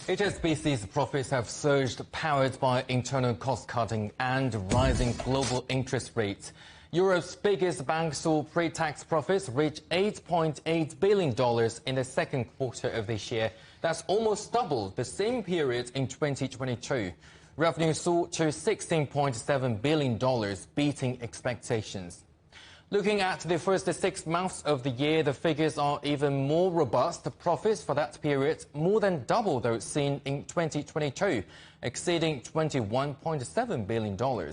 HSBC's profits have surged, powered by internal cost-cutting and rising global interest rates. Europe's biggest bank saw pre-tax profits reach $8.8 billion in the second quarter of this year. That's almost double the same period in 2022. Revenue soared to $16.7 billion, beating expectations. Looking at the first 6 months of the year, the figures are even more robust. The profits for that period more than double those seen in 2022, exceeding $21.7 billion.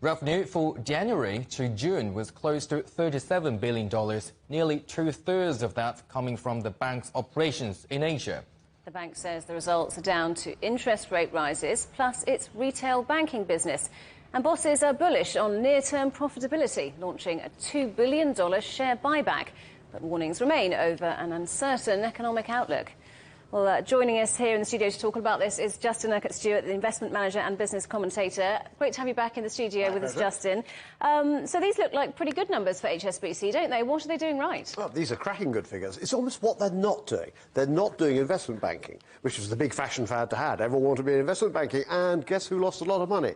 Revenue for January to June was close to $37 billion, nearly two-thirds of that coming from the bank's operations in Asia. The bank says the results are down to interest rate rises, plus its retail banking business. And bosses are bullish on near-term profitability, launching a $2 billion share buyback. But warnings remain over an uncertain economic outlook. Well, joining us here in the studio to talk about this is Justin Urquhart-Stewart, the investment manager and business commentator. Great to have you back in the studio with us, Justin. So these look like pretty good numbers for HSBC, don't they? What are they doing right? Well, these are cracking good figures. It's almost what they're not doing. They're not doing investment banking, which was the big fashion fad to have. Everyone wanted to be in investment banking, and guess who lost a lot of money?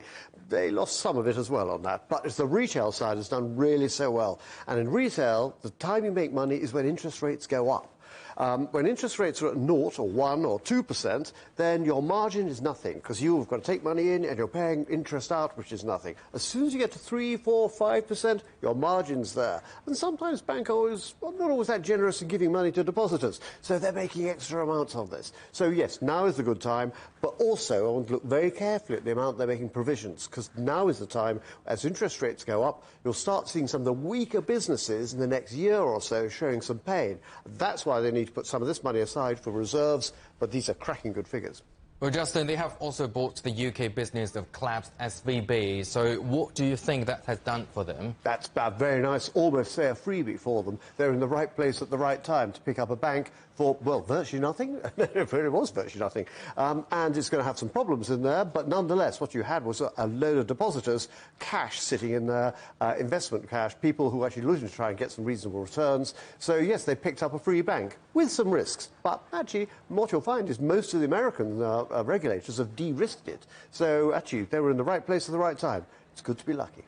They lost some of it as well on that. But it's the retail side has done really so well. And in retail, the time you make money is when interest rates go up. When interest rates are at 0 or 1 or 2%, then your margin is nothing, because you've got to take money in and you're paying interest out, which is nothing. As soon as you get to 3, 4, 5%, your margin's there. And sometimes banks are not always that generous in giving money to depositors, so they're making extra amounts of this. So yes, now is the good time, but also I want to look very carefully at the amount they're making provisions, because now is the time, as interest rates go up, you'll start seeing some of the weaker businesses in the next year or so showing some pain. That's why they need to put some of this money aside for reserves, but these are cracking good figures. Well, Justin, they have also bought the UK business of collapsed SVB. So what do you think that has done for them? That's a very nice, almost say a freebie for them. They're in the right place at the right time to pick up a bank for, well, virtually nothing. It was virtually nothing. And it's going to have some problems in there, but nonetheless, what you had was a load of depositors, cash sitting in their investment cash, people who actually looking to try and get some reasonable returns. So, yes, they picked up a free bank with some risks. But actually, what you'll find is most of the American regulators have de-risked it. So, actually, they were in the right place at the right time. It's good to be lucky.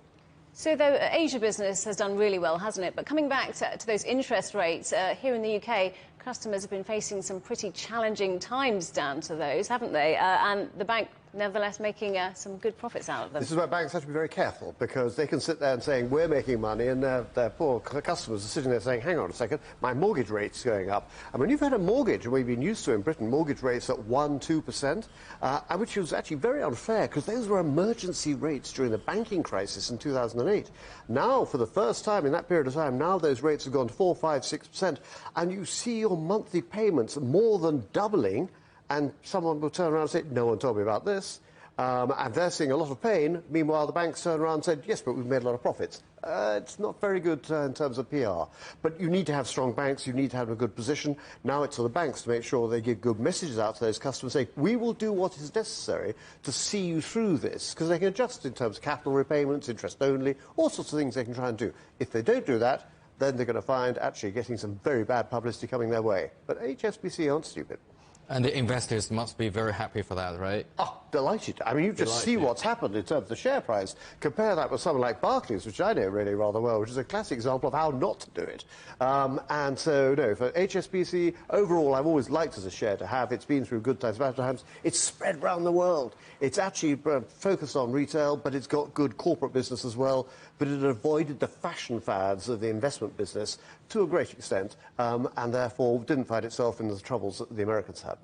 So, though, Asia business has done really well, hasn't it? But coming back to those interest rates, here in the UK, customers have been facing some pretty challenging times down to those, haven't they? And the bank, nevertheless, making some good profits out of them. This is where banks have to be very careful, because they can sit there and saying, we're making money, and their poor customers are sitting there saying, hang on a second, my mortgage rate's going up. And when you've had a mortgage, and we've been used to in Britain, mortgage rates at 1%, 2%, which was actually very unfair, because those were emergency rates during the banking crisis in 2008. Now, for the first time in that period of time, now those rates have gone to 4%, 5%, 6%, and you see your monthly payments more than doubling. And someone will turn around and say, no one told me about this. And they're seeing a lot of pain. Meanwhile, the banks turn around and said, yes, but we've made a lot of profits. It's not very good in terms of PR. But you need to have strong banks. You need to have a good position. Now it's to the banks to make sure they give good messages out to those customers, saying, we will do what is necessary to see you through this. Because they can adjust in terms of capital repayments, interest only, all sorts of things they can try and do. If they don't do that, then they're going to find actually getting some very bad publicity coming their way. But HSBC aren't stupid. And the investors must be very happy for that, right? Oh, delighted. I mean, you just see what's happened in terms of the share price. Compare that with someone like Barclays, which I know really rather well, which is a classic example of how not to do it. And so, no, for HSBC, overall, I've always liked as a share to have. It's been through good times, bad times. It's spread around the world. It's actually focused on retail, but it's got good corporate business as well. But it avoided the fashion fads of the investment business to a great extent, and therefore didn't find itself in the troubles that the Americans had.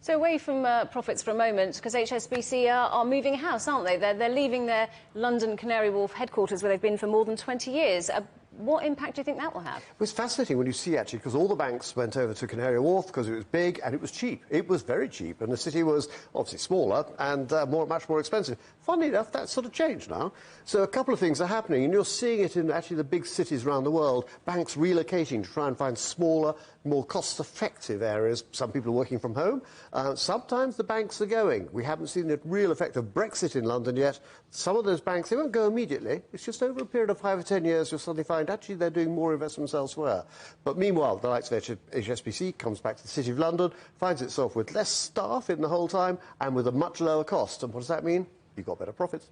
So away from profits for a moment, because HSBC are moving house, aren't they? They're leaving their London Canary Wharf headquarters where they've been for more than 20 years. What impact do you think that will have? Well, it's fascinating when you see, actually, because all the banks went over to Canary Wharf because it was big and it was cheap. It was very cheap, and the city was obviously smaller and much more expensive. Funnily enough, that's sort of changed now. So a couple of things are happening, and you're seeing it in actually the big cities around the world, banks relocating to try and find smaller, more cost-effective areas. Some people are working from home. Sometimes the banks are going. We haven't seen the real effect of Brexit in London yet. Some of those banks, they won't go immediately. It's just over a period of 5 or 10 years, you'll suddenly find find actually they're doing more investments elsewhere. But meanwhile, the likes of HSBC comes back to the City of London, finds itself with less staff in the whole time and with a much lower cost. And what does that mean? You've got better profits.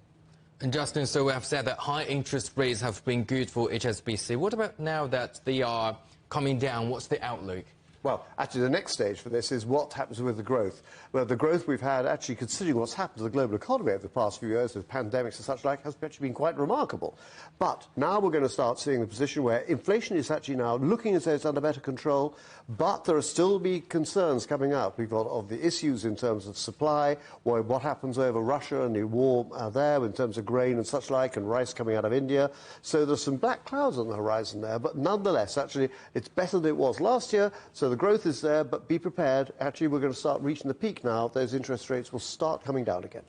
And Justin, so we have said that high interest rates have been good for HSBC. What about now that they are coming down? What's the outlook? Well, actually, the next stage for this is what happens with the growth. Well, the growth we've had, actually, considering what's happened to the global economy over the past few years with pandemics and such like, has actually been quite remarkable. But now we're going to start seeing the position where inflation is actually now looking as though it's under better control, but there are still be concerns coming up. We've got of the issues in terms of supply, what happens over Russia and the war there in terms of grain and such like, and rice coming out of India. So there's some black clouds on the horizon there, but nonetheless, actually, it's better than it was last year. So the growth is there, but be prepared. Actually, we're going to start reaching the peak now. Those interest rates will start coming down again.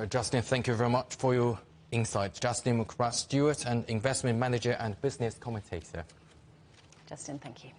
Justin, thank you very much for your insights. Justin Urquhart-Stewart, an investment manager and business commentator. Justin, thank you.